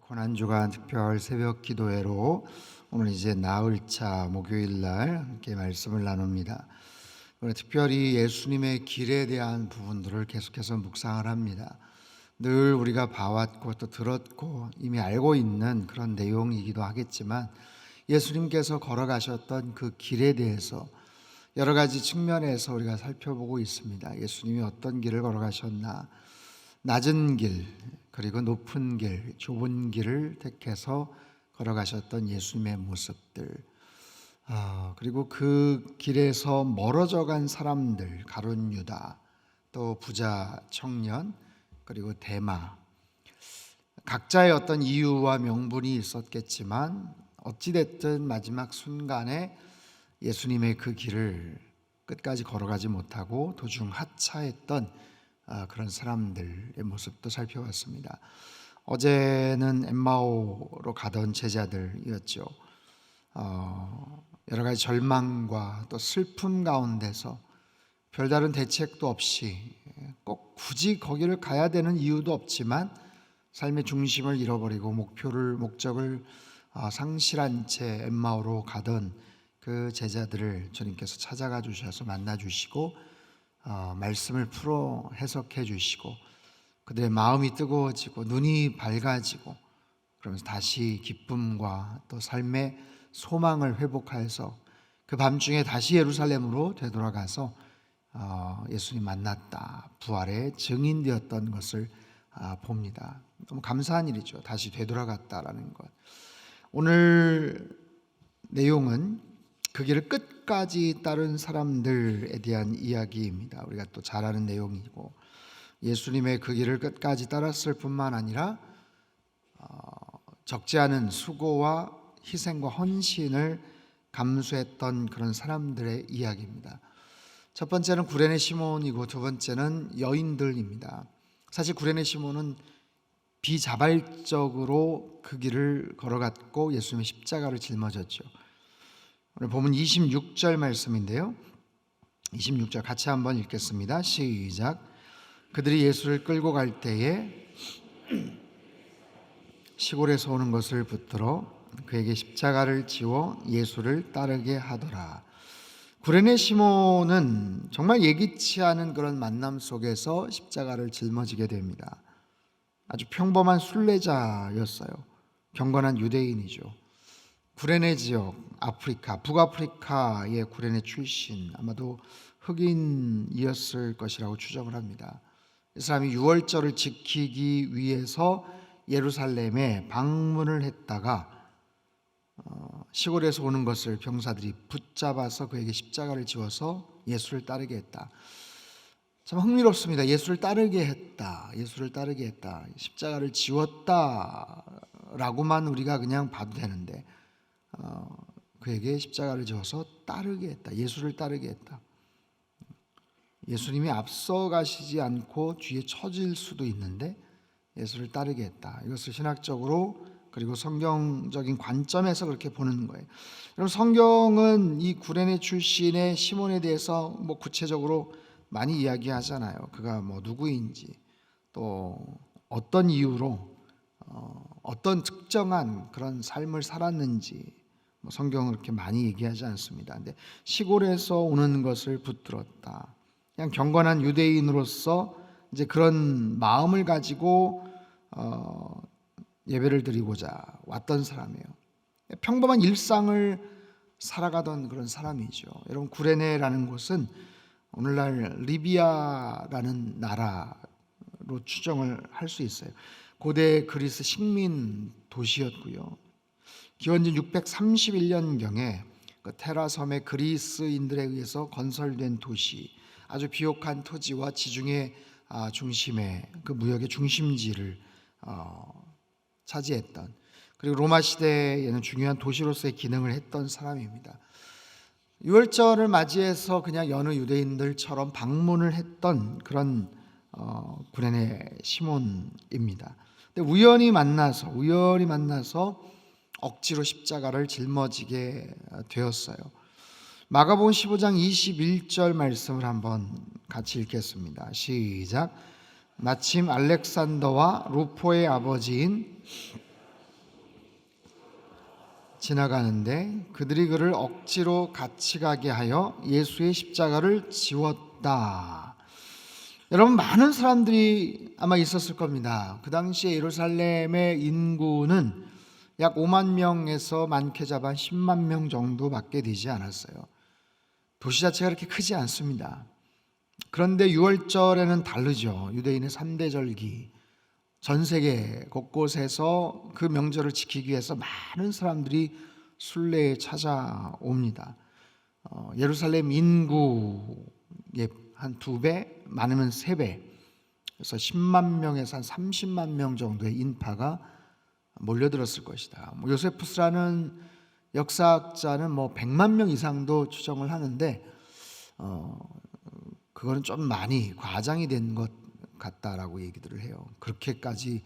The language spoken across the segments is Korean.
고난주간 특별 새벽 기도회로 오늘 이제 나흘차 목요일 날 함께 말씀을 나눕니다. 오늘 특별히 예수님의 길에 대한 부분들을 계속해서 묵상을 합니다. 늘 우리가 봐왔고 또 들었고 이미 알고 있는 그런 내용이기도 하겠지만 예수님께서 걸어가셨던 그 길에 대해서 여러 가지 측면에서 우리가 살펴보고 있습니다. 예수님이 어떤 길을 걸어가셨나, 낮은 길 그리고 높은 길, 좁은 길을 택해서 걸어가셨던 예수님의 모습들, 그리고 그 길에서 멀어져 간 사람들, 가룟 유다, 또 부자 청년, 그리고 데마, 각자의 어떤 이유와 명분이 있었겠지만 어찌됐든 마지막 순간에 예수님의 그 길을 끝까지 걸어가지 못하고 도중 하차했던 그런 사람들의 모습도 살펴봤습니다. 어제는 엠마오로 가던 제자들이었죠. 여러 가지 절망과 또 슬픔 가운데서 별다른 대책도 없이 꼭 굳이 거기를 가야 되는 이유도 없지만 삶의 중심을 잃어버리고 목적을 상실한 채 엠마오로 가던 그 제자들을 주님께서 찾아가 주셔서 만나 주시고 말씀을 풀어 해석해 주시고 그들의 마음이 뜨거워지고 눈이 밝아지고 그러면서 다시 기쁨과 또 삶의 소망을 회복하여서 그 밤중에 다시 예루살렘으로 되돌아가서 예수님 만났다, 부활의 증인되었던 것을 봅니다. 너무 감사한 일이죠. 다시 되돌아갔다라는 것. 오늘 내용은 그 길을 끝까지 따른 사람들에 대한 이야기입니다. 우리가 또 잘 아는 내용이고 예수님의 그 길을 끝까지 따랐을 뿐만 아니라 적지 않은 수고와 희생과 헌신을 감수했던 그런 사람들의 이야기입니다. 첫 번째는 구레네 시몬이고 두 번째는 여인들입니다. 사실 구레네 시몬은 비자발적으로 그 길을 걸어갔고 예수님의 십자가를 짊어졌죠. 오늘 보면 26절 말씀인데요. 26절 같이 한번 읽겠습니다. 시작. 그들이 예수를 끌고 갈 때에 시골에서 오는 것을 붙들어 그에게 십자가를 지워 예수를 따르게 하더라. 구레네 시몬은 정말 예기치 않은 그런 만남 속에서 십자가를 짊어지게 됩니다. 아주 평범한 순례자였어요. 경건한 유대인이죠. 구레네 지역, 아프리카, 북아프리카의 구레네 출신, 아마도 흑인이었을 것이라고 추정을 합니다. 이 사람이 유월절을 지키기 위해서 예루살렘에 방문을 했다가 시골에서 오는 것을 병사들이 붙잡아서 그에게 십자가를 지워서 예수를 따르게 했다. 참 흥미롭습니다. 예수를 따르게 했다. 예수를 따르게 했다. 십자가를 지웠다라고만 우리가 그냥 봐도 되는데 그에게 십자가를 지어서 따르게 했다. 예수를 따르게 했다. 예수님이 앞서 가시지 않고 뒤에 처질 수도 있는데 예수를 따르게 했다. 이것을 신학적으로 그리고 성경적인 관점에서 그렇게 보는 거예요. 여러분, 성경은 이 구레네 출신의 시몬에 대해서 구체적으로 많이 이야기하잖아요. 그가 누구인지 또 어떤 이유로 어떤 특정한 그런 삶을 살았는지 성경은 그렇게 많이 얘기하지 않습니다. 근데 시골에서 오는 것을 붙들었다. 그냥 경건한 유대인으로서 이제 그런 마음을 가지고 예배를 드리고자 왔던 사람이에요. 평범한 일상을 살아가던 그런 사람이죠. 여러분, 구레네라는 곳은 오늘날 리비아라는 나라로 추정을 할 수 있어요. 고대 그리스 식민 도시였고요. 기원전 631년경에 그 테라 섬의 그리스인들에 의해서 건설된 도시, 아주 비옥한 토지와 지중해 중심의 그 무역의 중심지를 차지했던, 그리고 로마 시대에는 중요한 도시로서의 기능을 했던 사람입니다. 유월절을 맞이해서 그냥 여느 유대인들처럼 방문을 했던 그런 구레네 시몬입니다. 근데 우연히 만나서 억지로 십자가를 짊어지게 되었어요. 마가복음 15장 21절 말씀을 한번 같이 읽겠습니다. 시작. 마침 알렉산더와 루포의 아버지인 지나가는데 그들이 그를 억지로 같이 가게 하여 예수의 십자가를 지웠다. 여러분, 많은 사람들이 아마 있었을 겁니다. 그 당시에 예루살렘의 인구는 약 5만 명에서 많게 잡아 10만 명 정도밖에 되지 않았어요. 도시 자체가 그렇게 크지 않습니다. 그런데 6월절에는 다르죠. 유대인의 3대 절기, 전 세계 곳곳에서 그 명절을 지키기 위해서 많은 사람들이 순례에 찾아옵니다. 예루살렘 인구의 한 2배, 많으면 3배, 그래서 10만 명에서 한 30만 명 정도의 인파가 몰려들었을 것이다. 요세푸스라는 역사학자는 100만 명 이상도 추정을 하는데 그거는 좀 많이 과장이 된 것 같다라고 얘기들을 해요. 그렇게까지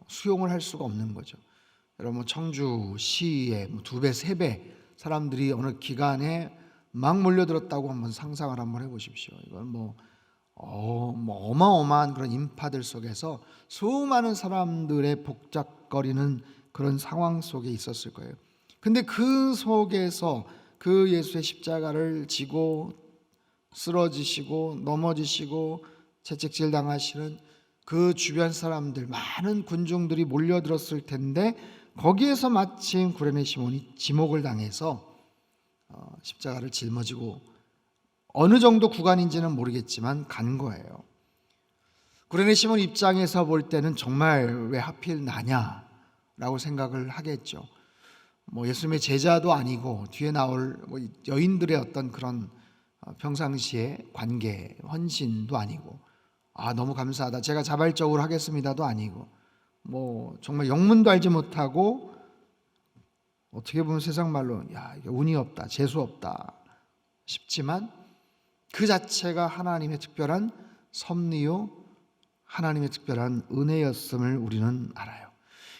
수용을 할 수가 없는 거죠. 여러분, 청주시에 2배, 3배 사람들이 어느 기간에 막 몰려들었다고 한번 상상을 한번 해보십시오. 이건 어마어마한 그런 인파들 속에서 수많은 사람들의 복잡거리는 그런 상황 속에 있었을 거예요. 근데 그 속에서 그 예수의 십자가를 지고 쓰러지시고 넘어지시고 채찍질 당하시는 그 주변 사람들, 많은 군중들이 몰려들었을 텐데 거기에서 마침 구레네 시몬이 지목을 당해서 십자가를 짊어지고 어느 정도 구간인지는 모르겠지만 간 거예요. 구레네 시몬 입장에서 볼 때는 정말 왜 하필 나냐라고 생각을 하겠죠. 예수님의 제자도 아니고 뒤에 나올 여인들의 어떤 그런 평상시의 관계, 헌신도 아니고, 너무 감사하다, 제가 자발적으로 하겠습니다도 아니고, 정말 영문도 알지 못하고, 어떻게 보면 세상 말로 이게 운이 없다, 재수 없다 싶지만 그 자체가 하나님의 특별한 섭리요, 하나님의 특별한 은혜였음을 우리는 알아요.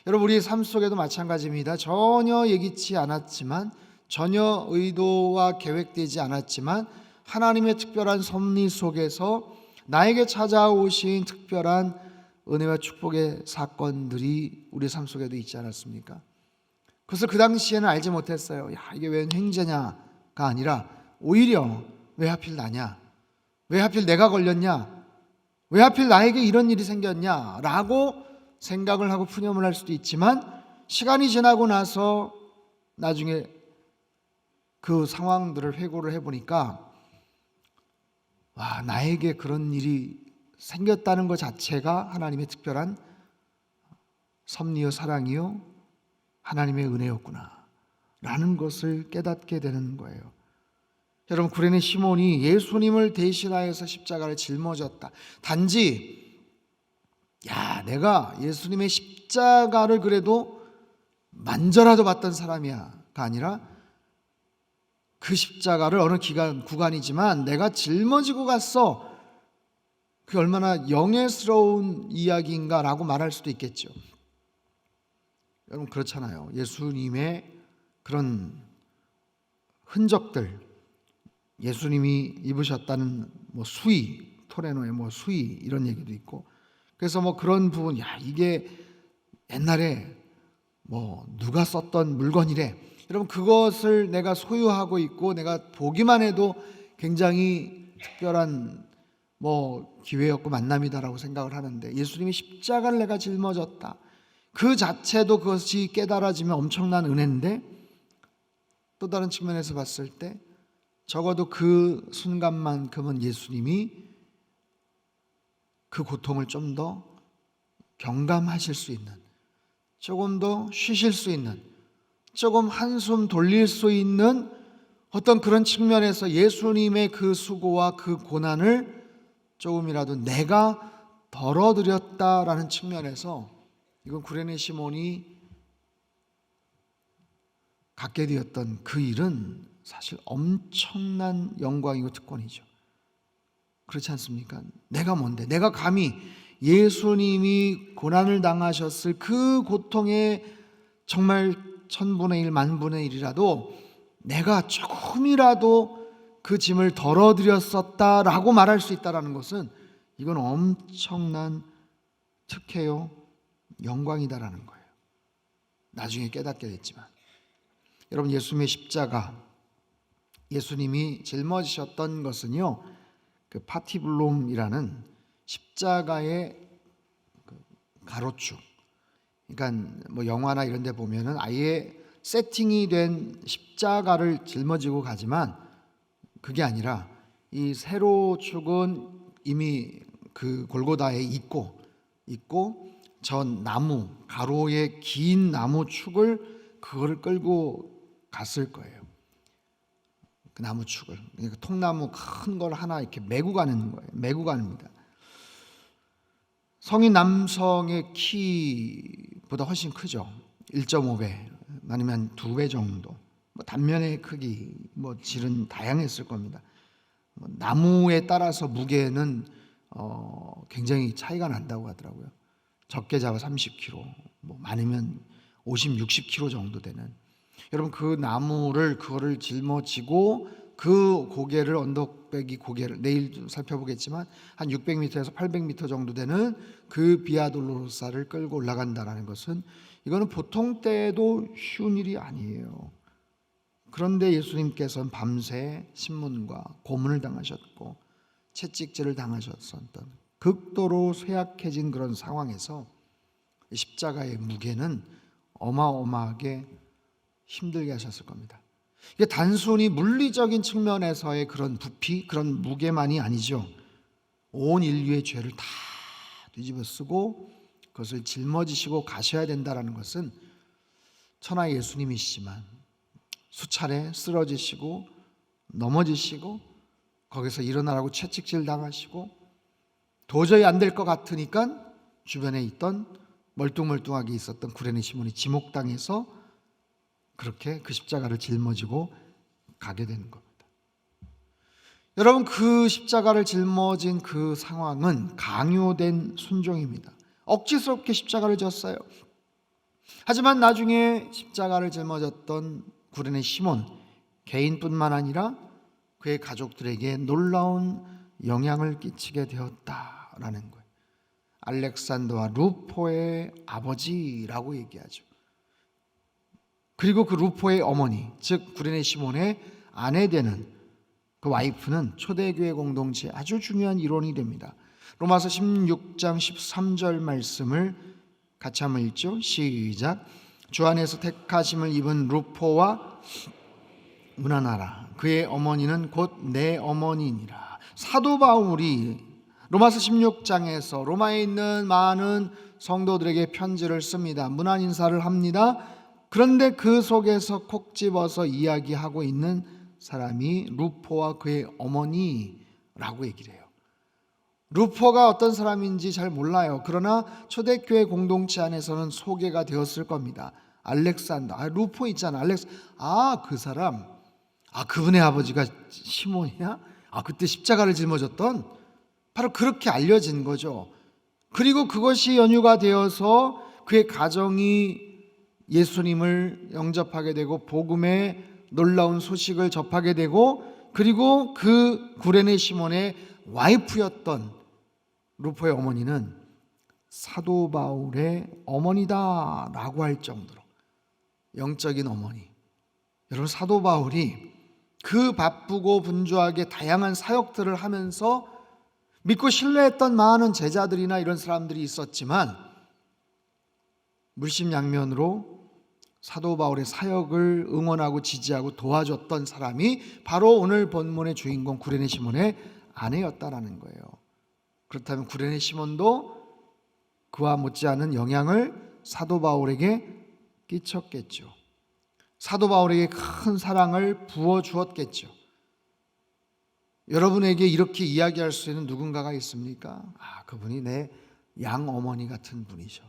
여러분, 우리의 삶 속에도 마찬가지입니다. 전혀 예기치 않았지만, 전혀 의도와 계획되지 않았지만 하나님의 특별한 섭리 속에서 나에게 찾아오신 특별한 은혜와 축복의 사건들이 우리 삶 속에도 있지 않았습니까? 그것을 그 당시에는 알지 못했어요. 이게 웬 횡재냐가 아니라 오히려 왜 하필 나냐? 왜 하필 내가 걸렸냐? 왜 하필 나에게 이런 일이 생겼냐? 라고 생각을 하고 푸념을 할 수도 있지만, 시간이 지나고 나서 나중에 그 상황들을 회고를 해보니까 나에게 그런 일이 생겼다는 것 자체가 하나님의 특별한 섭리요, 사랑이요, 하나님의 은혜였구나 라는 것을 깨닫게 되는 거예요. 여러분, 구레네 시몬이 예수님을 대신하여서 십자가를 짊어졌다. 단지 내가 예수님의 십자가를 그래도 만져라도 봤던 사람이야가 아니라 그 십자가를 어느 구간이지만 내가 짊어지고 갔어, 그게 얼마나 영예스러운 이야기인가라고 말할 수도 있겠죠. 여러분, 그렇잖아요. 예수님의 그런 흔적들, 예수님이 입으셨다는 수의, 토레노의 수의 이런 얘기도 있고, 그래서 그런 부분, 이게 옛날에 누가 썼던 물건이래, 여러분, 그것을 내가 소유하고 있고 내가 보기만 해도 굉장히 특별한 기회였고 만남이다라고 생각을 하는데, 예수님이 십자가를 내가 짊어졌다, 그 자체도 그것이 깨달아지면 엄청난 은혜인데, 또 다른 측면에서 봤을 때 적어도 그 순간만큼은 예수님이 그 고통을 좀 더 경감하실 수 있는, 조금 더 쉬실 수 있는, 조금 한숨 돌릴 수 있는 어떤 그런 측면에서 예수님의 그 수고와 그 고난을 조금이라도 내가 덜어드렸다라는 측면에서 이건 구레네 시몬이 갖게 되었던 그 일은 사실 엄청난 영광이고 특권이죠. 그렇지 않습니까? 내가 뭔데, 내가 감히 예수님이 고난을 당하셨을 그 고통의 정말 1000분의 1, 10,000분의 1이라도 내가 조금이라도 그 짐을 덜어드렸었다라고 말할 수 있다는 것은 이건 엄청난 특혜요, 영광이다라는 거예요. 나중에 깨닫게 됐지만, 여러분, 예수님의 십자가, 예수님이 짊어지셨던 것은요, 그 파티블롬이라는 십자가의 가로축, 그러니까 뭐 영화나 이런 데 보면은 아예 세팅이 된 십자가를 짊어지고 가지만, 그게 아니라 이 세로축은 이미 그 골고다에 있고 저 나무, 가로의 긴 나무 축을 그거를 끌고 갔을 거예요. 그 나무 축을, 그러니까 통나무 큰 걸 하나 이렇게 메고 가는 거예요. 메고 갑니다. 성인 남성의 키보다 훨씬 크죠. 1.5배 아니면 2배 정도. 뭐 단면의 크기, 뭐 질은 다양했을 겁니다. 나무에 따라서 무게는 굉장히 차이가 난다고 하더라고요. 적게 잡아 30kg, 뭐 많으면 50, 60kg 정도 되는. 여러분, 그 나무를 그거를 짊어지고 그 고개를, 언덕배기 고개를 내일 살펴보겠지만 한 600m에서 800m 정도 되는 그 비아돌로로사를 끌고 올라간다는 것은, 이거는 보통 때도 쉬운 일이 아니에요. 그런데 예수님께서는 밤새 신문과 고문을 당하셨고 채찍질을 당하셨었던, 극도로 쇠약해진 그런 상황에서 십자가의 무게는 어마어마하게 힘들게 하셨을 겁니다. 이게 단순히 물리적인 측면에서의 그런 부피, 그런 무게만이 아니죠. 온 인류의 죄를 다 뒤집어 쓰고 그것을 짊어지시고 가셔야 된다는 것은, 천하 예수님이시지만 수차례 쓰러지시고 넘어지시고 거기서 일어나라고 채찍질 당하시고 도저히 안 될 것 같으니까 주변에 있던 멀뚱멀뚱하게 있었던 구레네 시몬이 지목당해서 그렇게 그 십자가를 짊어지고 가게 되는 겁니다. 여러분, 그 십자가를 짊어진 그 상황은 강요된 순종입니다. 억지스럽게 십자가를 졌어요. 하지만 나중에 십자가를 짊어졌던 구레네 시몬 개인뿐만 아니라 그의 가족들에게 놀라운 영향을 끼치게 되었다라는 거예요. 알렉산더와 루포의 아버지라고 얘기하죠. 그리고 그 루포의 어머니, 즉 구레네 시몬의 아내 되는 그 와이프는 초대교회 공동체의 아주 중요한 일원이 됩니다. 로마서 16장 13절 말씀을 같이 한번 읽죠. 시작. 주 안에서 택하심을 입은 루포와 문안하라. 그의 어머니는 곧 내 어머니니라. 사도 바울이 로마서 16장에서 로마에 있는 많은 성도들에게 편지를 씁니다. 문안 인사를 합니다. 그런데 그 속에서 콕 집어서 이야기하고 있는 사람이 루포와 그의 어머니라고 얘기를 해요. 루포가 어떤 사람인지 잘 몰라요. 그러나 초대교회 공동체 안에서는 소개가 되었을 겁니다. 알렉산더, 루포 있잖아. 그 사람, 그분의 아버지가 시몬이야? 그때 십자가를 짊어졌던, 바로 그렇게 알려진 거죠. 그리고 그것이 연유가 되어서 그의 가정이 예수님을 영접하게 되고 복음의 놀라운 소식을 접하게 되고, 그리고 그 구레네 시몬의 와이프였던 루포의 어머니는 사도 바울의 어머니다라고 할 정도로 영적인 어머니. 여러분, 사도 바울이 그 바쁘고 분주하게 다양한 사역들을 하면서 믿고 신뢰했던 많은 제자들이나 이런 사람들이 있었지만, 물심양면으로 사도 바울의 사역을 응원하고 지지하고 도와줬던 사람이 바로 오늘 본문의 주인공 구레네 시몬의 아내였다라는 거예요. 그렇다면 구레네 시몬도 그와 못지않은 영향을 사도 바울에게 끼쳤겠죠. 사도 바울에게 큰 사랑을 부어주었겠죠. 여러분에게 이렇게 이야기할 수 있는 누군가가 있습니까? 그분이 내 양어머니 같은 분이죠.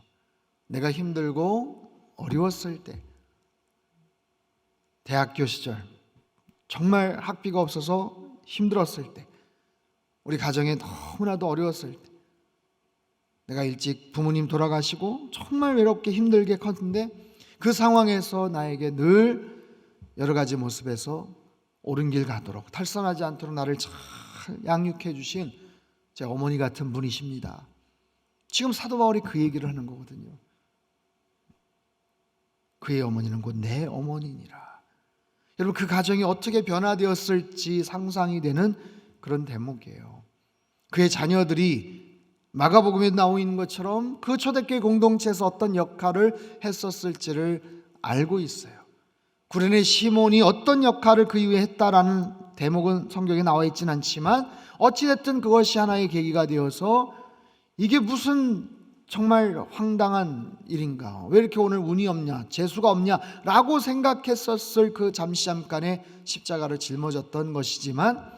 내가 힘들고 어려웠을 때, 대학교 시절 정말 학비가 없어서 힘들었을 때, 우리 가정에 너무나도 어려웠을 때, 내가 일찍 부모님 돌아가시고 정말 외롭게 힘들게 컸는데 그 상황에서 나에게 늘 여러 가지 모습에서 옳은 길 가도록, 탈선하지 않도록 나를 잘 양육해 주신 제 어머니 같은 분이십니다. 지금 사도 바울이 그 얘기를 하는 거거든요. 그의 어머니는 곧 내 어머니니라. 여러분, 그 가정이 어떻게 변화되었을지 상상이 되는 그런 대목이에요. 그의 자녀들이 마가복음에 나오 있는 것처럼 그 초대교회 공동체에서 어떤 역할을 했었을지를 알고 있어요. 구레네 시몬이 어떤 역할을 그 이후에 했다라는 대목은 성경에 나와 있지는 않지만 어찌됐든 그것이 하나의 계기가 되어서 이게 무슨 정말 황당한 일인가, 왜 이렇게 오늘 운이 없냐, 재수가 없냐 라고 생각했었을 그 잠깐의 십자가를 жил머졌던 것이지만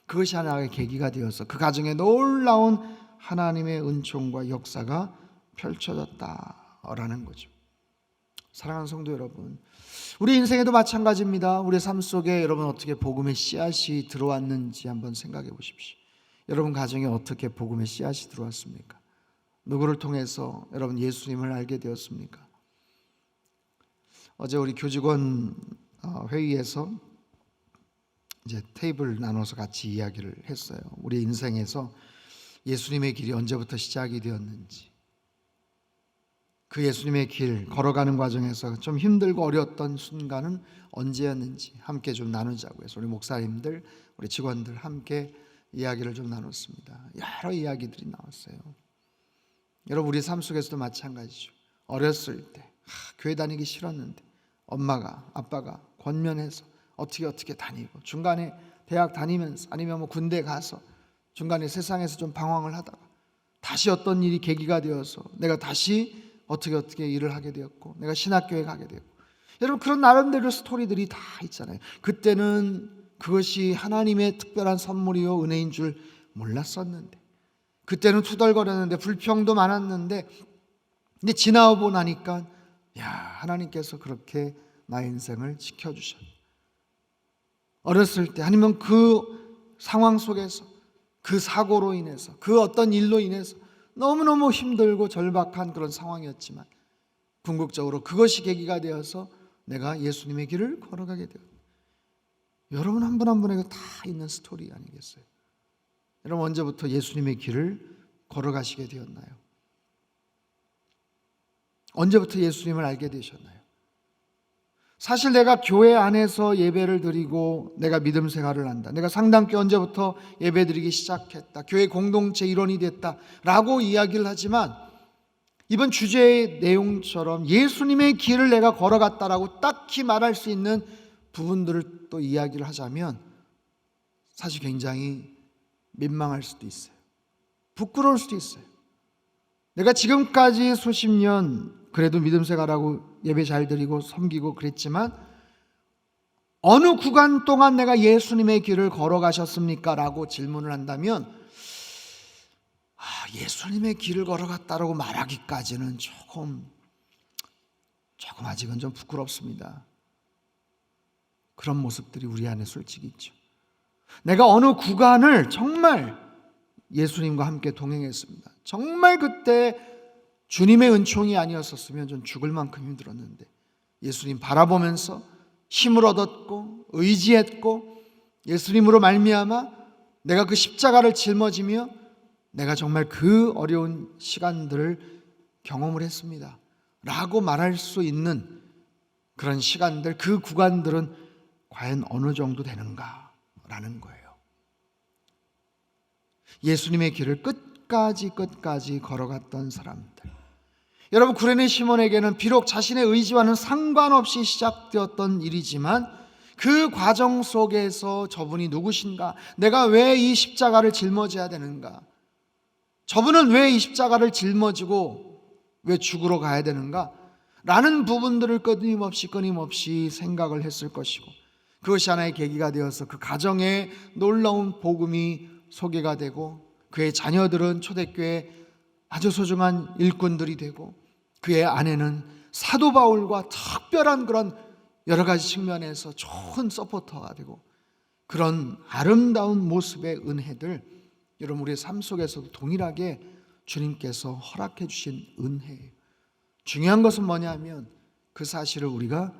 그것이 하나의 계기가 되어서 그 가정에 놀라운 하나님의 은총과 역사가 펼쳐졌다라는 거죠. 사랑하는 성도 여러분, 우리 인생에도 마찬가지입니다. 우리 삶 속에 여러분 어떻게 복음의 씨앗이 들어왔는지 한번 생각해 보십시오. 여러분 가정에 어떻게 복음의 씨앗이 들어왔습니까? 누구를 통해서 여러분 예수님을 알게 되었습니까? 어제 우리 교직원 회의에서 이제 테이블 나눠서 같이 이야기를 했어요. 우리 인생에서 예수님의 길이 언제부터 시작이 되었는지, 그 예수님의 길 걸어가는 과정에서 좀 힘들고 어려웠던 순간은 언제였는지 함께 좀 나누자고 해서 우리 목사님들, 우리 직원들 함께 이야기를 좀 나눴습니다. 여러 이야기들이 나왔어요. 여러분, 우리 삶 속에서도 마찬가지죠. 어렸을 때 교회 다니기 싫었는데 엄마가 아빠가 권면해서 어떻게 다니고, 중간에 대학 다니면서 아니면 뭐 군대 가서 중간에 세상에서 좀 방황을 하다가 다시 어떤 일이 계기가 되어서 내가 다시 어떻게 일을 하게 되었고, 내가 신학교에 가게 되었고, 여러분 그런 나름대로 스토리들이 다 있잖아요. 그때는 그것이 하나님의 특별한 선물이요 은혜인 줄 몰랐었는데, 그때는 투덜거렸는데 불평도 많았는데, 근데 지나고 나니까 하나님께서 그렇게 나의 인생을 지켜주셨다. 어렸을 때 아니면 그 상황 속에서 그 사고로 인해서 그 어떤 일로 인해서 너무너무 힘들고 절박한 그런 상황이었지만 궁극적으로 그것이 계기가 되어서 내가 예수님의 길을 걸어가게 되었다. 여러분 한 분 한 분에게 다 있는 스토리 아니겠어요? 여러분 언제부터 예수님의 길을 걸어가시게 되었나요? 언제부터 예수님을 알게 되셨나요? 사실 내가 교회 안에서 예배를 드리고 내가 믿음 생활을 한다, 내가 상당히 언제부터 예배 드리기 시작했다, 교회 공동체 일원이 됐다 라고 이야기를 하지만, 이번 주제의 내용처럼 예수님의 길을 내가 걸어갔다라고 딱히 말할 수 있는 부분들을 또 이야기를 하자면 사실 굉장히 민망할 수도 있어요. 부끄러울 수도 있어요. 내가 지금까지 수십 년 그래도 믿음 생활하고 예배 잘 드리고 섬기고 그랬지만 어느 구간 동안 내가 예수님의 길을 걸어가셨습니까? 라고 질문을 한다면 예수님의 길을 걸어갔다라고 말하기까지는 조금 아직은 좀 부끄럽습니다. 그런 모습들이 우리 안에 솔직히 있죠. 내가 어느 구간을 정말 예수님과 함께 동행했습니다. 정말 그때 주님의 은총이 아니었었으면 좀 죽을 만큼 힘들었는데 예수님 바라보면서 힘을 얻었고 의지했고, 예수님으로 말미암아 내가 그 십자가를 짊어지며 내가 정말 그 어려운 시간들을 경험을 했습니다 라고 말할 수 있는 그런 시간들, 그 구간들은 과연 어느 정도 되는가 라는 거예요. 예수님의 길을 끝까지 걸어갔던 사람들, 여러분 구레네 시몬에게는 비록 자신의 의지와는 상관없이 시작되었던 일이지만 그 과정 속에서 저분이 누구신가, 내가 왜 이 십자가를 짊어져야 되는가, 저분은 왜 이 십자가를 짊어지고 왜 죽으러 가야 되는가 라는 부분들을 끊임없이 생각을 했을 것이고, 그것이 하나의 계기가 되어서 그 가정에 놀라운 복음이 소개가 되고 그의 자녀들은 초대교회 아주 소중한 일꾼들이 되고 그의 아내는 사도 바울과 특별한 그런 여러 가지 측면에서 좋은 서포터가 되고, 그런 아름다운 모습의 은혜들, 여러분 우리의 삶 속에서도 동일하게 주님께서 허락해 주신 은혜예요. 중요한 것은 뭐냐면 그 사실을 우리가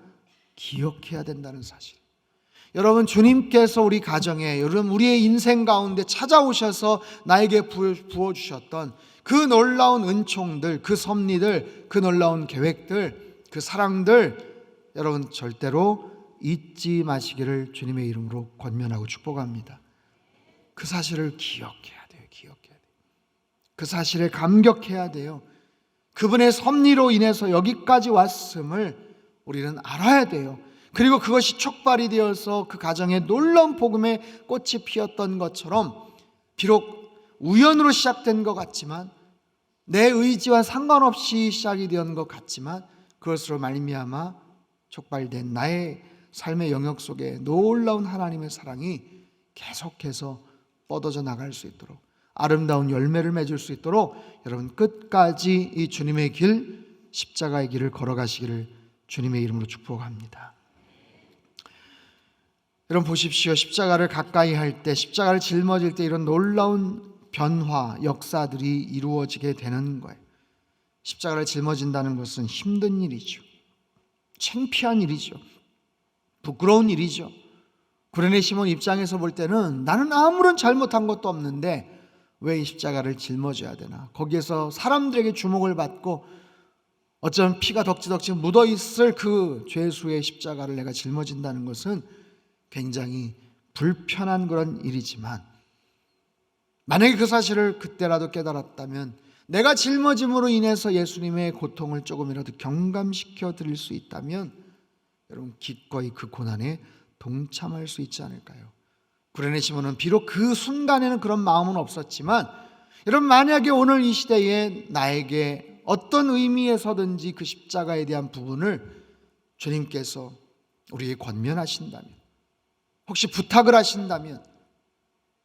기억해야 된다는 사실. 여러분 주님께서 우리 가정에, 여러분 우리의 인생 가운데 찾아오셔서 나에게 부어주셨던 그 놀라운 은총들, 그 섭리들, 그 놀라운 계획들, 그 사랑들, 여러분 절대로 잊지 마시기를 주님의 이름으로 권면하고 축복합니다. 그 사실을 기억해야 돼요. 기억해야 돼요. 그 사실에 감격해야 돼요. 그분의 섭리로 인해서 여기까지 왔음을 우리는 알아야 돼요. 그리고 그것이 촉발이 되어서 그 가정에 놀라운 복음의 꽃이 피었던 것처럼, 비록 우연으로 시작된 것 같지만, 내 의지와 상관없이 시작이 된 것 같지만, 그것으로 말미암아 촉발된 나의 삶의 영역 속에 놀라운 하나님의 사랑이 계속해서 뻗어져 나갈 수 있도록, 아름다운 열매를 맺을 수 있도록 여러분 끝까지 이 주님의 길, 십자가의 길을 걸어가시기를 주님의 이름으로 축복합니다. 여러분 보십시오. 십자가를 가까이 할 때, 십자가를 짊어질 때 이런 놀라운 변화, 역사들이 이루어지게 되는 거예요. 십자가를 짊어진다는 것은 힘든 일이죠. 창피한 일이죠. 부끄러운 일이죠. 구레네 시몬 입장에서 볼 때는 나는 아무런 잘못한 것도 없는데 왜 이 십자가를 짊어져야 되나? 거기에서 사람들에게 주목을 받고 어쩌면 피가 덕지덕지 묻어있을 그 죄수의 십자가를 내가 짊어진다는 것은 굉장히 불편한 그런 일이지만, 만약에 그 사실을 그때라도 깨달았다면 내가 짊어짐으로 인해서 예수님의 고통을 조금이라도 경감시켜 드릴 수 있다면 여러분 기꺼이 그 고난에 동참할 수 있지 않을까요? 구레네 시몬은 비록 그 순간에는 그런 마음은 없었지만, 여러분 만약에 오늘 이 시대에 나에게 어떤 의미에서든지 그 십자가에 대한 부분을 주님께서 우리에게 권면하신다면, 혹시 부탁을 하신다면,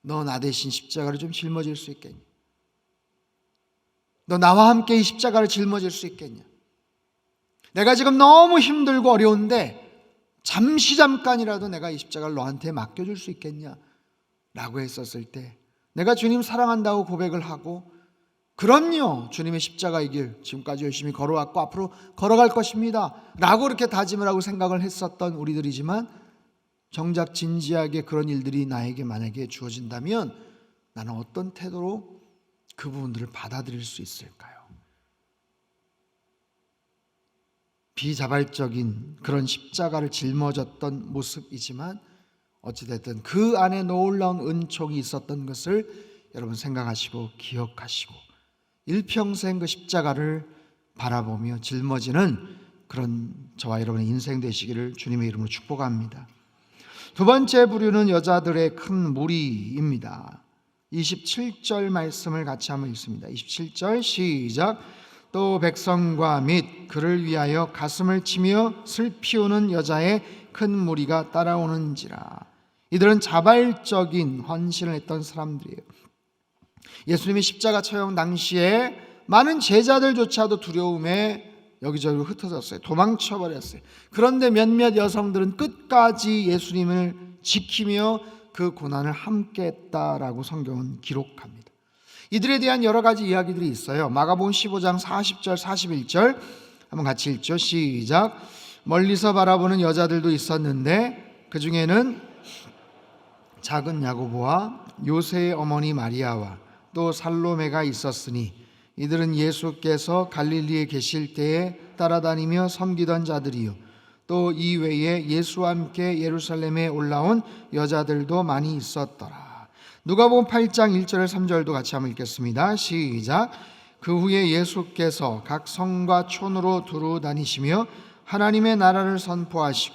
너 나 대신 십자가를 좀 짊어질 수 있겠냐? 너 나와 함께 이 십자가를 짊어질 수 있겠냐? 내가 지금 너무 힘들고 어려운데 잠깐이라도 내가 이 십자가를 너한테 맡겨줄 수 있겠냐? 라고 했었을 때 내가 주님 사랑한다고 고백을 하고, 그럼요, 주님의 십자가의 길 지금까지 열심히 걸어왔고 앞으로 걸어갈 것입니다 라고 이렇게 다짐을 하고 생각을 했었던 우리들이지만, 정작 진지하게 그런 일들이 나에게 만약에 주어진다면 나는 어떤 태도로 그 부분들을 받아들일 수 있을까요? 비자발적인 그런 십자가를 짊어졌던 모습이지만 어찌됐든 그 안에 놀라운 은총이 있었던 것을 여러분 생각하시고 기억하시고 일평생 그 십자가를 바라보며 짊어지는 그런 저와 여러분의 인생 되시기를 주님의 이름으로 축복합니다. 두 번째 부류는 여자들의 큰 무리입니다. 27절 말씀을 같이 한번 읽습니다. 27절 시작. 또 백성과 및 그를 위하여 가슴을 치며 슬피우는 여자의 큰 무리가 따라오는지라. 이들은 자발적인 헌신을 했던 사람들이에요. 예수님이 십자가 처형 당시에 많은 제자들조차도 두려움에 여기저기로 흩어졌어요. 도망쳐버렸어요. 그런데 몇몇 여성들은 끝까지 예수님을 지키며 그 고난을 함께 했다라고 성경은 기록합니다. 이들에 대한 여러 가지 이야기들이 있어요. 마가복음 15장 40절 41절 한번 같이 읽죠. 시작. 멀리서 바라보는 여자들도 있었는데 그 중에는 작은 야고보와 요새의 어머니 마리아와 또 살로메가 있었으니 이들은 예수께서 갈릴리에 계실 때에 따라다니며 섬기던 자들이요 또 이 외에 예수와 함께 예루살렘에 올라온 여자들도 많이 있었더라. 누가복음 8장 1절 3절도 같이 한번 읽겠습니다. 시작. 그 후에 예수께서 각 성과 촌으로 두루 다니시며 하나님의 나라를 선포하시고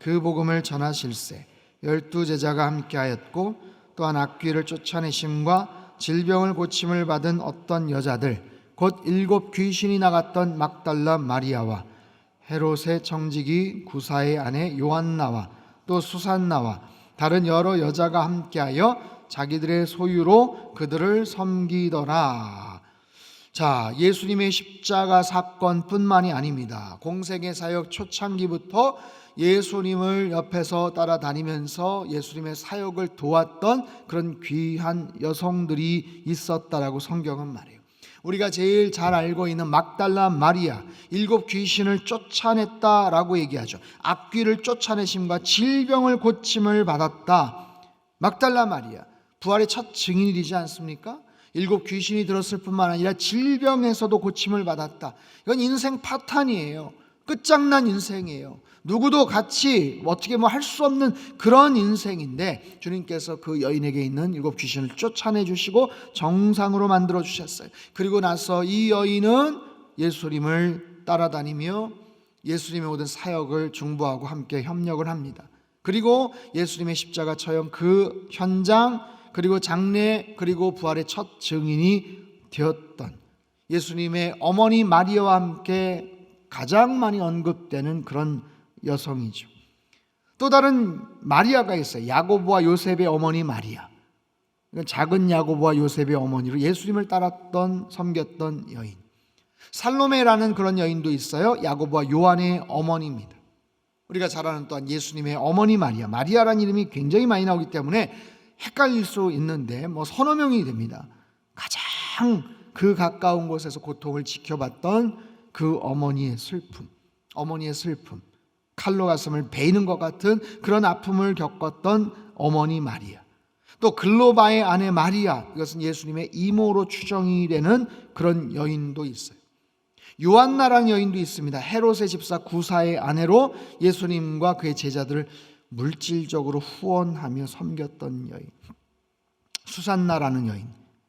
그 복음을 전하실세 12 제자가 함께하였고 또한 악귀를 쫓아내심과 질병을 고침을 받은 어떤 여자들 곧 7 귀신이 나갔던 막달라 마리아와 헤롯의 청지기 구사의 아내 요한나와 또 수산나와 다른 여러 여자가 함께하여 자기들의 소유로 그들을 섬기더라. 자, 예수님의 십자가 사건뿐만이 아닙니다. 공생의 사역 초창기부터 예수님을 옆에서 따라다니면서 예수님의 사역을 도왔던 그런 귀한 여성들이 있었다라고 성경은 말해요. 우리가 제일 잘 알고 있는 막달라 마리아, 7 귀신을 쫓아냈다라고 얘기하죠. 악귀를 쫓아내심과 질병을 고침을 받았다. 막달라 마리아, 부활의 첫 증인이지 않습니까? 7 귀신이 들었을 뿐만 아니라 질병에서도 고침을 받았다. 이건 인생 파탄이에요. 끝장난 인생이에요. 누구도 같이 어떻게 할 수 없는 그런 인생인데 주님께서 그 여인에게 있는 7 귀신을 쫓아내 주시고 정상으로 만들어 주셨어요. 그리고 나서 이 여인은 예수님을 따라다니며 예수님의 모든 사역을 중보하고 함께 협력을 합니다. 그리고 예수님의 십자가 처형 그 현장, 그리고 장례, 그리고 부활의 첫 증인이 되었던 예수님의 어머니 마리아와 함께 가장 많이 언급되는 그런 여성이죠. 또 다른 마리아가 있어요. 야고보와 요셉의 어머니 마리아. 작은 야고보와 요셉의 어머니로 예수님을 따랐던, 섬겼던 여인. 살로메라는 그런 여인도 있어요. 야고보와 요한의 어머니입니다. 우리가 잘 아는 또한 예수님의 어머니 마리아. 마리아라는 이름이 굉장히 많이 나오기 때문에 헷갈릴 수 있는데 서너 명이 됩니다. 가장 그 가까운 곳에서 고통을 지켜봤던 그 어머니의 슬픔, 칼로 가슴을 베이는 것 같은 그런 아픔을 겪었던 어머니 마리아. 또 글로바의 아내 마리아, 이것은 예수님의 이모로 추정이 되는 그런 여인도 있어요. 요한나라는 여인도 있습니다. 헤롯의 집사 구사의 아내로 예수님과 그의 제자들을 물질적으로 후원하며 섬겼던 여인. 수산나라는 여인,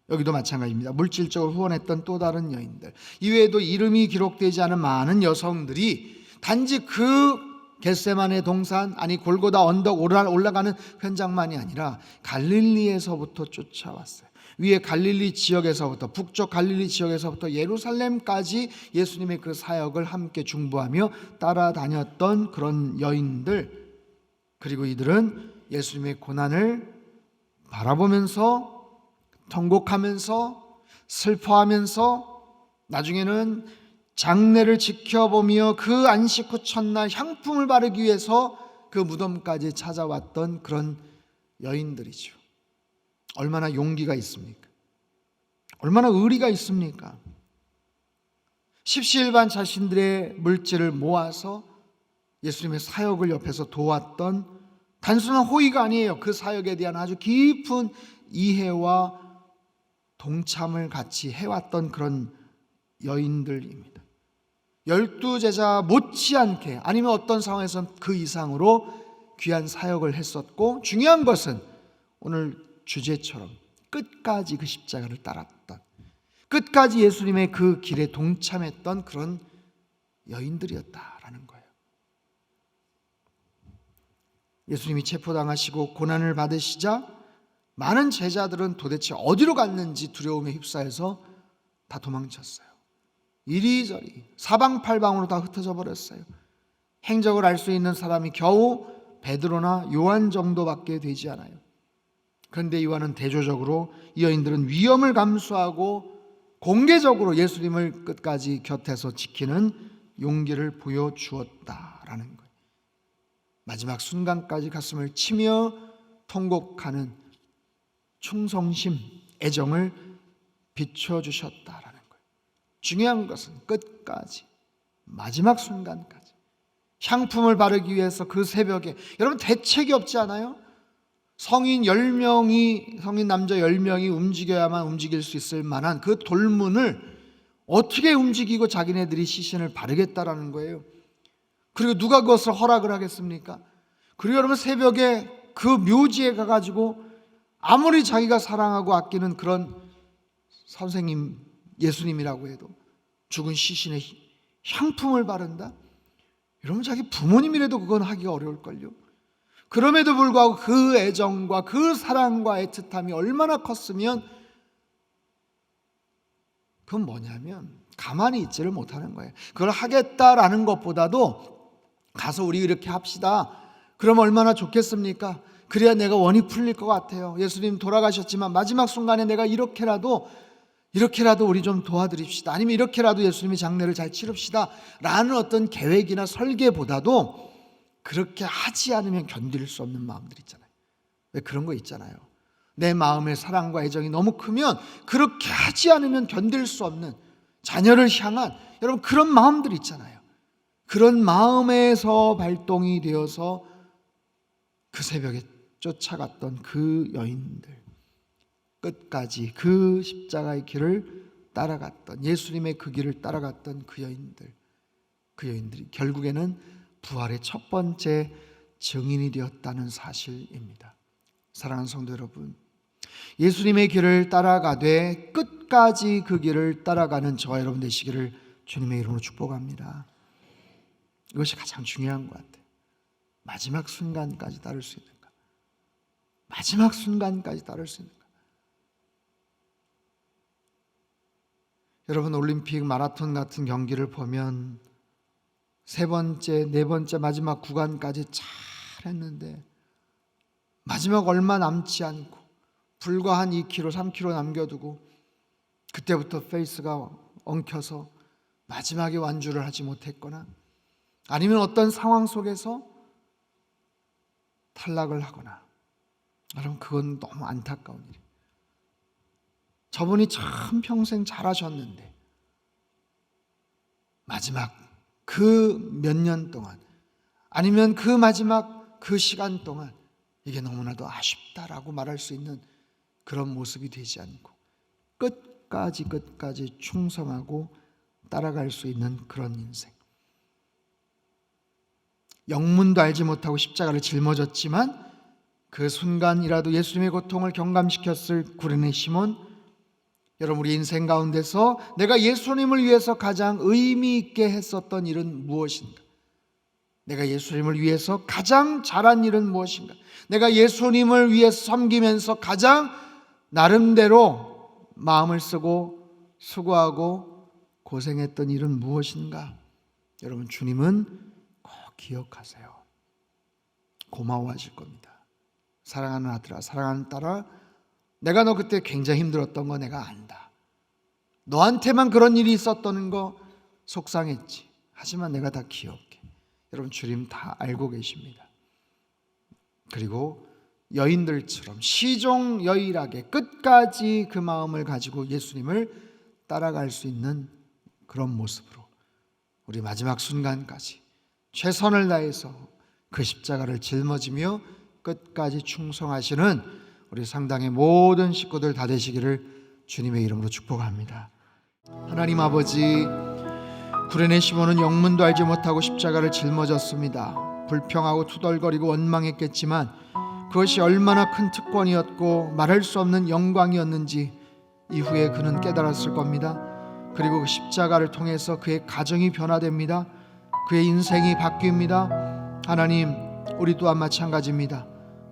여기도 마찬가지입니다. 물질적으로 후원했던 또 다른 여인들. 이외에도 이름이 기록되지 않은 많은 여성들이 단지 그 겟세마네 동산, 골고다 언덕 올라가는 현장만이 아니라 갈릴리에서부터 쫓아왔어요. 위에 갈릴리 지역에서부터, 북쪽 갈릴리 지역에서부터 예루살렘까지 예수님의 그 사역을 함께 중보하며 따라다녔던 그런 여인들. 그리고 이들은 예수님의 고난을 바라보면서 통곡하면서 슬퍼하면서 나중에는 장례를 지켜보며 그 안식 후 첫날 향품을 바르기 위해서 그 무덤까지 찾아왔던 그런 여인들이죠. 얼마나 용기가 있습니까? 얼마나 의리가 있습니까? 십시일반 자신들의 물질을 모아서 예수님의 사역을 옆에서 도왔던 단순한 호의가 아니에요. 그 사역에 대한 아주 깊은 이해와 동참을 같이 해왔던 그런 여인들입니다. 12제자 못지않게, 아니면 어떤 상황에서는 그 이상으로 귀한 사역을 했었고, 중요한 것은 오늘 주제처럼 끝까지 그 십자가를 따랐던, 끝까지 예수님의 그 길에 동참했던 그런 여인들이었다라는 거예요. 예수님이 체포당하시고 고난을 받으시자 많은 제자들은 도대체 어디로 갔는지 두려움에 휩싸여서 다 도망쳤어요. 이리저리 사방팔방으로 다 흩어져 버렸어요. 행적을 알 수 있는 사람이 겨우 베드로나 요한 정도밖에 되지 않아요. 그런데 요한은 대조적으로, 이 여인들은 위험을 감수하고 공개적으로 예수님을 끝까지 곁에서 지키는 용기를 보여주었다라는 거예요. 마지막 순간까지 가슴을 치며 통곡하는 충성심, 애정을 비춰주셨다라는 거예요. 중요한 것은 끝까지, 마지막 순간까지 향품을 바르기 위해서 그 새벽에, 여러분 대책이 없지 않아요? 성인 남자 10명이 움직여야만 움직일 수 있을 만한 그 돌문을 어떻게 움직이고 자기네들이 시신을 바르겠다라는 거예요. 그리고 누가 그것을 허락을 하겠습니까? 그리고 여러분 새벽에 그 묘지에 가가지고 아무리 자기가 사랑하고 아끼는 그런 선생님, 예수님이라고 해도 죽은 시신에 향품을 바른다? 여러분 자기 부모님이라도 그건 하기가 어려울걸요. 그럼에도 불구하고 그 애정과 그 사랑과 애틋함이 얼마나 컸으면, 그건 뭐냐면 가만히 있지를 못하는 거예요. 그걸 하겠다라는 것보다도 가서 우리 이렇게 합시다, 그럼 얼마나 좋겠습니까? 그래야 내가 원이 풀릴 것 같아요. 예수님 돌아가셨지만 마지막 순간에 내가 이렇게라도 우리 좀 도와드립시다, 아니면 이렇게라도 예수님의 장례를 잘 치릅시다 라는 어떤 계획이나 설계보다도 그렇게 하지 않으면 견딜 수 없는 마음들 있잖아요. 왜 그런 거 있잖아요. 내 마음의 사랑과 애정이 너무 크면 그렇게 하지 않으면 견딜 수 없는, 자녀를 향한 여러분 그런 마음들 있잖아요. 그런 마음에서 발동이 되어서 그 새벽에 쫓아갔던 그 여인들, 끝까지 그 십자가의 길을 따라갔던, 예수님의 그 길을 따라갔던 그 여인들, 그 여인들이 결국에는 부활의 첫 번째 증인이 되었다는 사실입니다. 사랑하는 성도 여러분, 예수님의 길을 따라가되 끝까지 그 길을 따라가는 저와 여러분 되시기를 주님의 이름으로 축복합니다. 이것이 가장 중요한 것 같아요. 마지막 순간까지 따를 수 있는가? 마지막 순간까지 따를 수 있는가? 여러분, 올림픽 마라톤 같은 경기를 보면 세 번째, 네 번째 마지막 구간까지 잘 했는데 마지막 얼마 남지 않고 불과 한 2km, 3km 남겨두고 그때부터 페이스가 엉켜서 마지막에 완주를 하지 못했거나 아니면 어떤 상황 속에서 탈락을 하거나, 여러분, 그건 너무 안타까운 일이에요. 저분이 참 평생 잘하셨는데 마지막 그 몇 년 동안 아니면 그 마지막 그 시간 동안 이게 너무나도 아쉽다라고 말할 수 있는 그런 모습이 되지 않고 끝까지 충성하고 따라갈 수 있는 그런 인생. 영문도 알지 못하고 십자가를 짊어졌지만 그 순간이라도 예수님의 고통을 경감시켰을 구레네 시몬, 여러분, 우리 인생 가운데서 내가 예수님을 위해서 가장 의미 있게 했었던 일은 무엇인가? 내가 예수님을 위해서 가장 잘한 일은 무엇인가? 내가 예수님을 위해서 섬기면서 가장 나름대로 마음을 쓰고 수고하고 고생했던 일은 무엇인가? 여러분, 주님은 꼭 기억하세요. 고마워하실 겁니다. 사랑하는 아들아, 사랑하는 딸아, 내가 너 그때 굉장히 힘들었던 거 내가 안다. 너한테만 그런 일이 있었다는 거 속상했지. 하지만 내가 다 기억해. 여러분, 주님 다 알고 계십니다. 그리고 여인들처럼 시종여일하게 끝까지 그 마음을 가지고 예수님을 따라갈 수 있는 그런 모습으로 우리 마지막 순간까지 최선을 다해서 그 십자가를 짊어지며 끝까지 충성하시는 우리 상당의 모든 식구들 다 되시기를 주님의 이름으로 축복합니다. 하나님 아버지, 구레네 시몬은 영문도 알지 못하고 십자가를 짊어졌습니다. 불평하고 투덜거리고 원망했겠지만 그것이 얼마나 큰 특권이었고 말할 수 없는 영광이었는지 이후에 그는 깨달았을 겁니다. 그리고 그 십자가를 통해서 그의 가정이 변화됩니다. 그의 인생이 바뀝니다. 하나님, 우리 또한 마찬가지입니다.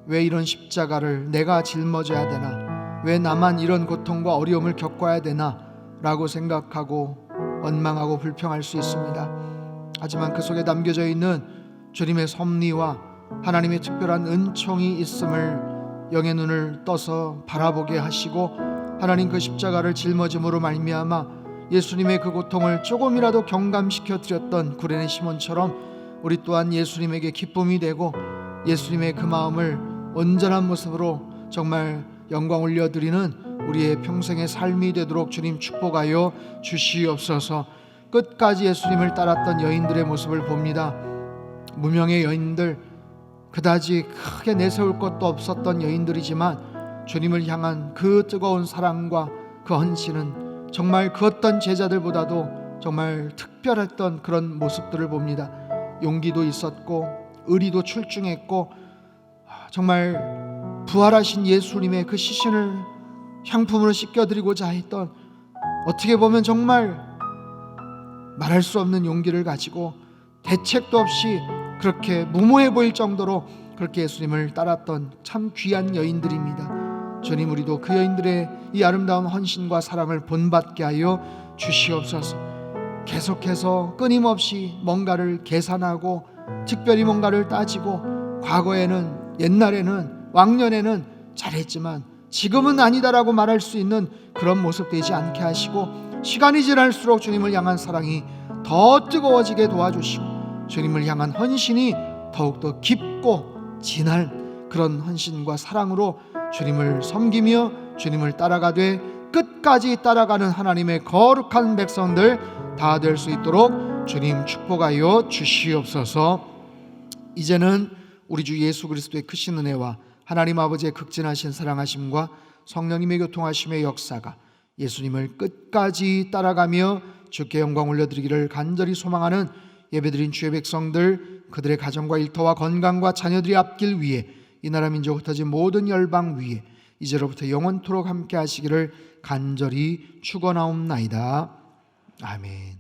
왜 이런 십자가를 내가 짊어져야 되나? 왜 나만 이런 고통과 어려움을 겪어야 되나? 라고 생각하고 원망하고 불평할 수 있습니다. 하지만 그 속에 담겨져 있는 주님의 섭리와 하나님의 특별한 은총이 있음을 영의 눈을 떠서 바라보게 하시고, 하나님 그 십자가를 짊어짐으로 말미암아 예수님의 그 고통을 조금이라도 경감시켜 드렸던 구레네 시몬처럼 우리 또한 예수님에게 기쁨이 되고 예수님의 그 마음을 온전한 모습으로 정말 영광 올려드리는 우리의 평생의 삶이 되도록 주님 축복하여 주시옵소서. 끝까지 예수님을 따랐던 여인들의 모습을 봅니다. 무명의 여인들, 그다지 크게 내세울 것도 없었던 여인들이지만 주님을 향한 그 뜨거운 사랑과 그 헌신은 정말 그 어떤 제자들보다도 정말 특별했던 그런 모습들을 봅니다. 용기도 있었고 의리도 출중했고 정말 부활하신 예수님의 그 시신을 향품으로 씻겨드리고자 했던, 어떻게 보면 정말 말할 수 없는 용기를 가지고 대책도 없이 그렇게 무모해 보일 정도로 그렇게 예수님을 따랐던 참 귀한 여인들입니다. 주님, 우리도 그 여인들의 이 아름다운 헌신과 사랑을 본받게 하여 주시옵소서. 계속해서 끊임없이 뭔가를 계산하고 특별히 뭔가를 따지고 과거에는, 옛날에는, 왕년에는 잘했지만 지금은 아니다라고 말할 수 있는 그런 모습 되지 않게 하시고, 시간이 지날수록 주님을 향한 사랑이 더 뜨거워지게 도와주시고 주님을 향한 헌신이 더욱더 깊고 진한 그런 헌신과 사랑으로 주님을 섬기며 주님을 따라가되 끝까지 따라가는 하나님의 거룩한 백성들 다 될 수 있도록 주님 축복하여 주시옵소서. 이제는 우리 주 예수 그리스도의 크신 은혜와 하나님 아버지의 극진하신 사랑하심과 성령님의 교통하심의 역사가 예수님을 끝까지 따라가며 주께 영광 올려드리기를 간절히 소망하는 예배드린 주의 백성들, 그들의 가정과 일터와 건강과 자녀들이 앞길 위해 이 나라 민족 흩어진 모든 열방 위에 이제로부터 영원토록 함께 하시기를 간절히 축원하옵나이다. 아멘.